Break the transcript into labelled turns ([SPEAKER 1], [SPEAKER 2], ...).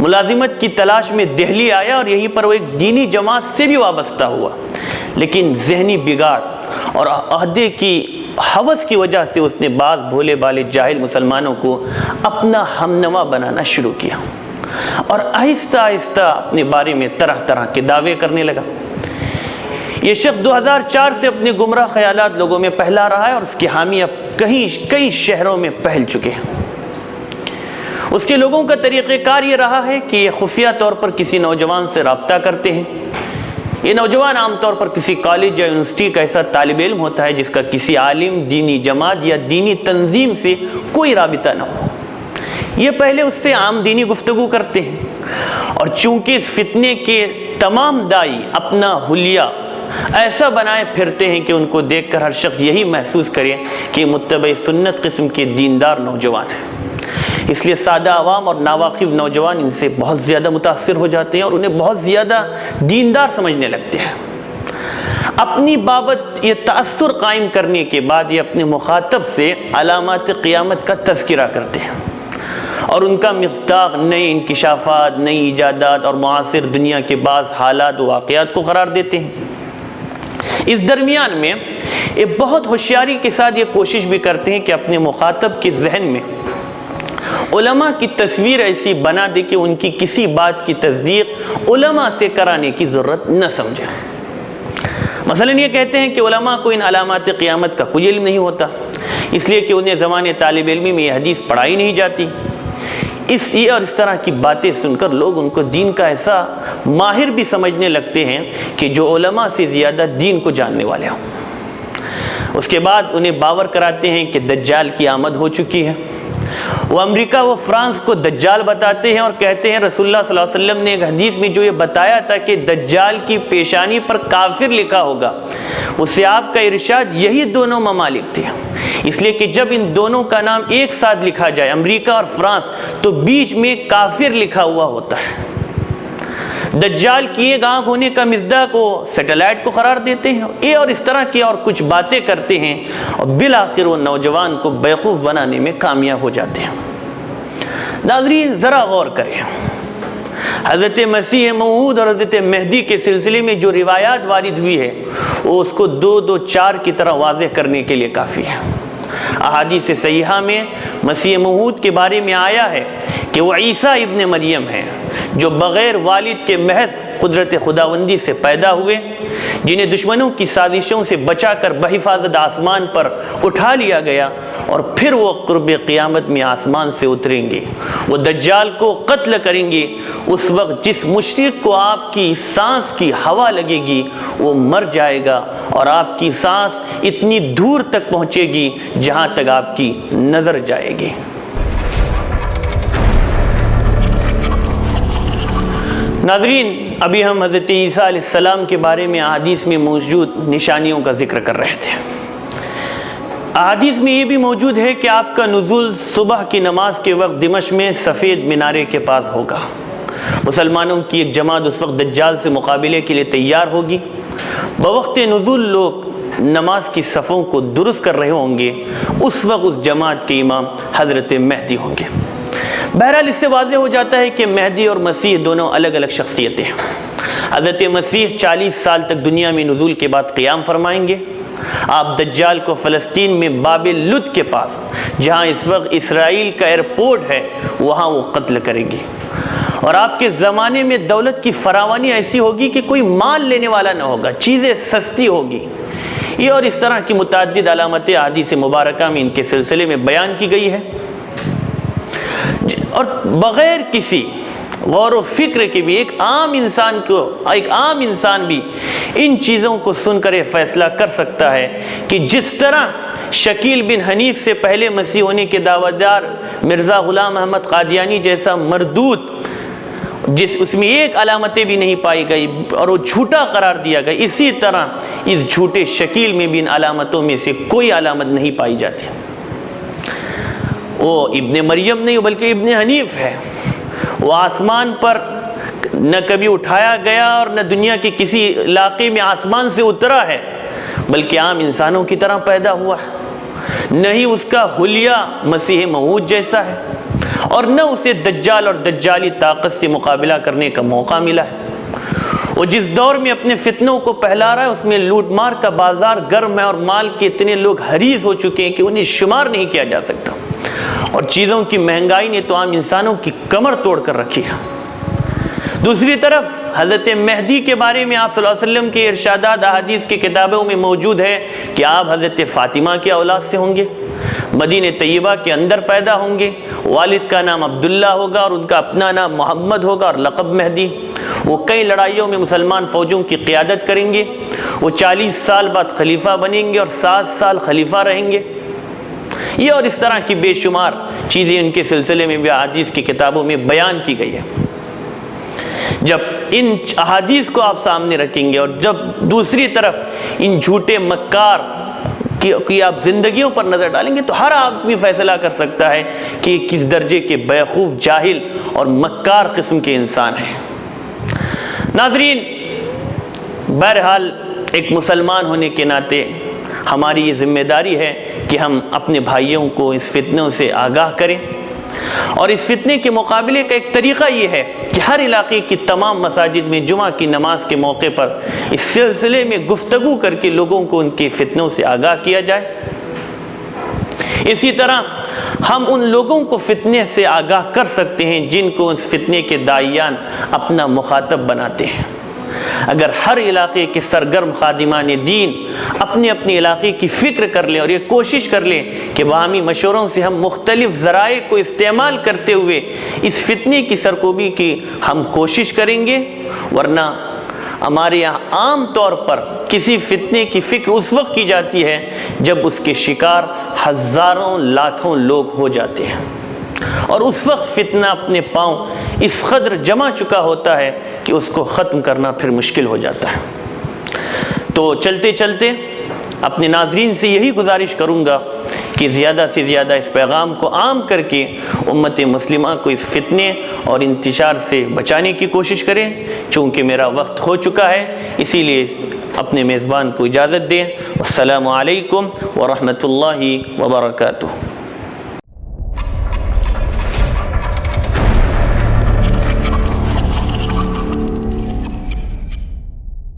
[SPEAKER 1] ملازمت کی تلاش میں دہلی آیا اور یہیں پر وہ ایک دینی جماعت سے بھی وابستہ ہوا، لیکن ذہنی بگاڑ اور عہدے کی ہوس کی وجہ سے اس نے بعض بھولے بھالے جاہل مسلمانوں کو اپنا ہمنوا بنانا شروع کیا اور آہستہ آہستہ اپنے بارے میں طرح طرح کے دعوے کرنے لگا۔ یہ شخص 2004 سے اپنے گمراہ خیالات لوگوں میں پھیلا رہا ہے اور اس کی حامی اب کئی شہروں میں پھیل چکے ہیں۔ اس کے لوگوں کا طریقہ کار یہ رہا ہے کہ یہ خفیہ طور پر کسی نوجوان سے رابطہ کرتے ہیں۔ یہ نوجوان عام طور پر کسی کالج یا یونیورسٹی کا ایسا طالب علم ہوتا ہے جس کا کسی عالم، دینی جماعت یا دینی تنظیم سے کوئی رابطہ نہ ہو۔ یہ پہلے اس سے عام دینی گفتگو کرتے ہیں اور چونکہ اس فتنے کے تمام دائی اپنا حلیہ ایسا بنائے پھرتے ہیں کہ ان کو دیکھ کر ہر شخص یہی محسوس کرے کہ متبع سنت قسم کے دیندار نوجوان ہیں، اس لیے سادہ عوام اور ناواقف نوجوان ان سے بہت زیادہ متاثر ہو جاتے ہیں اور انہیں بہت زیادہ دیندار سمجھنے لگتے ہیں۔ اپنی بابت یہ تأثر قائم کرنے کے بعد یہ اپنے مخاطب سے علامات قیامت کا تذکرہ کرتے ہیں اور ان کا مصداق نئے انکشافات، نئی ایجادات اور معاصر دنیا کے بعض حالات و واقعات کو قرار دیتے ہیں۔ اس درمیان میں یہ بہت ہوشیاری کے ساتھ یہ کوشش بھی کرتے ہیں کہ اپنے مخاطب کے ذہن میں علماء کی تصویر ایسی بنا دے کہ ان کی کسی بات کی تصدیق علماء سے کرانے کی ضرورت نہ سمجھے۔ مثلا یہ کہتے ہیں کہ علماء کو ان علامات قیامت کا کوئی علم نہیں ہوتا، اس لیے کہ انہیں زمانے طالب علمی میں یہ حدیث پڑھائی نہیں جاتی۔ اس طرح کی باتیں سن کر لوگ ان کو دین کا ایسا ماہر بھی سمجھنے لگتے ہیں کہ جو علماء سے زیادہ دین کو جاننے والے ہوں۔ اس کے بعد انہیں باور کراتے ہیں کہ دجال کی آمد ہو چکی ہے۔ وہ امریکہ و فرانس کو دجال بتاتے ہیں اور کہتے ہیں رسول اللہ صلی اللہ علیہ وسلم نے ایک حدیث میں جو یہ بتایا تھا کہ دجال کی پیشانی پر کافر لکھا ہوگا، اس سے آپ کا ارشاد یہی دونوں ممالک تھے، اس لیے کہ جب ان دونوں کا نام ایک ساتھ لکھا جائے امریکہ اور فرانس تو بیچ میں کافر لکھا ہوا ہوتا ہے۔ دجال کی ایک آنکھ ہونے کا مصداق کو سیٹلائٹ کو قرار دیتے ہیں، یہ اور اس طرح کی اور کچھ باتیں کرتے ہیں اور بالآخر وہ نوجوان کو بیوقوف بنانے میں کامیاب ہو جاتے ہیں۔ ناظرین ذرا غور کریں، حضرت مسیح موعود اور حضرت مہدی کے سلسلے میں جو روایات وارد ہوئی ہے وہ اس کو 2-2-4 کی طرح واضح کرنے کے لیے کافی ہے۔ احادیث صحیحہ میں مسیح موعود کے بارے میں آیا ہے کہ وہ عیسیٰ ابن مریم ہیں جو بغیر والد کے محض قدرت خداوندی سے پیدا ہوئے، جنہیں دشمنوں کی سازشوں سے بچا کر بحفاظت آسمان پر اٹھا لیا گیا اور پھر وہ قرب قیامت میں آسمان سے اتریں گے۔ وہ دجال کو قتل کریں گے۔ اس وقت جس مشرک کو آپ کی سانس کی ہوا لگے گی وہ مر جائے گا اور آپ کی سانس اتنی دور تک پہنچے گی جہاں تک آپ کی نظر جائے گی۔ ناظرین ابھی ہم حضرت عیسیٰ علیہ السلام کے بارے میں احادیث میں موجود نشانیوں کا ذکر کر رہے تھے۔ احادیث میں یہ بھی موجود ہے کہ آپ کا نزول صبح کی نماز کے وقت دمشق میں سفید مینارے کے پاس ہوگا۔ مسلمانوں کی ایک جماعت اس وقت دجال سے مقابلے کے لیے تیار ہوگی۔ بوقت نزول لوگ نماز کی صفوں کو درست کر رہے ہوں گے، اس وقت اس جماعت کے امام حضرت مہدی ہوں گے۔ بہرحال اس سے واضح ہو جاتا ہے کہ مہدی اور مسیح دونوں الگ الگ شخصیتیں ہیں۔ حضرت مسیح 40 سال تک دنیا میں نزول کے بعد قیام فرمائیں گے۔ آپ دجال کو فلسطین میں باب لد کے پاس، جہاں اس وقت اسرائیل کا ایئرپورٹ ہے، وہاں وہ قتل کریں گے، اور آپ کے زمانے میں دولت کی فراوانی ایسی ہوگی کہ کوئی مال لینے والا نہ ہوگا، چیزیں سستی ہوگی۔ یہ اور اس طرح کی متعدد علامتیں احادیث مبارکہ میں ان کے سلسلے میں بیان کی گئی ہے، اور بغیر کسی غور و فکر کے بھی ایک عام انسان بھی ان چیزوں کو سن کر یہ فیصلہ کر سکتا ہے کہ جس طرح شکیل بن حنیف سے پہلے مسیح ہونے کے دعویدار مرزا غلام احمد قادیانی جیسا مردود، اس میں ایک علامتیں بھی نہیں پائی گئی اور وہ جھوٹا قرار دیا گیا، اسی طرح اس جھوٹے شکیل میں بھی ان علامتوں میں سے کوئی علامت نہیں پائی جاتی۔ وہ ابن مریم نہیں بلکہ ابن حنیف ہے۔ وہ آسمان پر نہ کبھی اٹھایا گیا اور نہ دنیا کے کسی علاقے میں آسمان سے اترا ہے، بلکہ عام انسانوں کی طرح پیدا ہوا ہے۔ نہ ہی اس کا حلیہ مسیح موعود جیسا ہے، اور نہ اسے دجال اور دجالی طاقت سے مقابلہ کرنے کا موقع ملا ہے۔ وہ جس دور میں اپنے فتنوں کو پھیلا رہا ہے اس میں لوٹ مار کا بازار گرم ہے، اور مال کے اتنے لوگ حریص ہو چکے ہیں کہ انہیں شمار نہیں کیا جا سکتا، اور چیزوں کی مہنگائی نے تو عام انسانوں کی کمر توڑ کر رکھی ہے۔ دوسری طرف حضرت مہدی کے بارے میں آپ صلی اللہ علیہ وسلم کے ارشادات احادیث کی کتابوں میں موجود ہے کہ آپ حضرت فاطمہ کی اولاد سے ہوں گے، مدینہ طیبہ کے اندر پیدا ہوں گے، والد کا نام عبداللہ ہوگا اور ان کا اپنا نام محمد ہوگا اور لقب مہدی۔ وہ کئی لڑائیوں میں مسلمان فوجوں کی قیادت کریں گے، وہ 40 سال بعد خلیفہ بنیں گے اور 7 سال خلیفہ رہیں گے۔ یہ اور اس طرح کی بے شمار چیزیں ان کے سلسلے میں بھی احادیث کی کتابوں میں بیان کی گئی ہے۔ جب ان احادیث کو آپ سامنے رکھیں گے اور جب دوسری طرف ان جھوٹے مکار کی آپ زندگیوں پر نظر ڈالیں گے تو ہر آدمی فیصلہ کر سکتا ہے کہ یہ کس درجے کے بیوقوف، جاہل اور مکار قسم کے انسان ہیں۔ ناظرین، بہرحال ایک مسلمان ہونے کے ناطے ہماری یہ ذمہ داری ہے کہ ہم اپنے بھائیوں کو اس فتنوں سے آگاہ کریں، اور اس فتنے کے مقابلے کا ایک طریقہ یہ ہے کہ ہر علاقے کی تمام مساجد میں جمعہ کی نماز کے موقع پر اس سلسلے میں گفتگو کر کے لوگوں کو ان کے فتنوں سے آگاہ کیا جائے۔ اسی طرح ہم ان لوگوں کو فتنے سے آگاہ کر سکتے ہیں جن کو اس فتنے کے داعیان اپنا مخاطب بناتے ہیں۔ اگر ہر علاقے کے سرگرم خادمان دین اپنے اپنے علاقے کی فکر کر لیں اور یہ کوشش کر لیں کہ باہمی مشوروں سے ہم مختلف ذرائع کو استعمال کرتے ہوئے اس فتنے کی سرکوبی کی ہم کوشش کریں گے، ورنہ ہمارے یہاں عام طور پر کسی فتنے کی فکر اس وقت کی جاتی ہے جب اس کے شکار ہزاروں لاکھوں لوگ ہو جاتے ہیں، اور اس وقت فتنہ اپنے پاؤں اس قدر جمع چکا ہوتا ہے کہ اس کو ختم کرنا پھر مشکل ہو جاتا ہے۔ تو چلتے چلتے اپنے ناظرین سے یہی گزارش کروں گا کہ زیادہ سے زیادہ اس پیغام کو عام کر کے امت مسلمہ کو اس فتنے اور انتشار سے بچانے کی کوشش کریں۔ چونکہ میرا وقت ہو چکا ہے، اسی لیے اپنے میزبان کو اجازت دیں۔ السلام علیکم ورحمۃ اللہ وبرکاتہ۔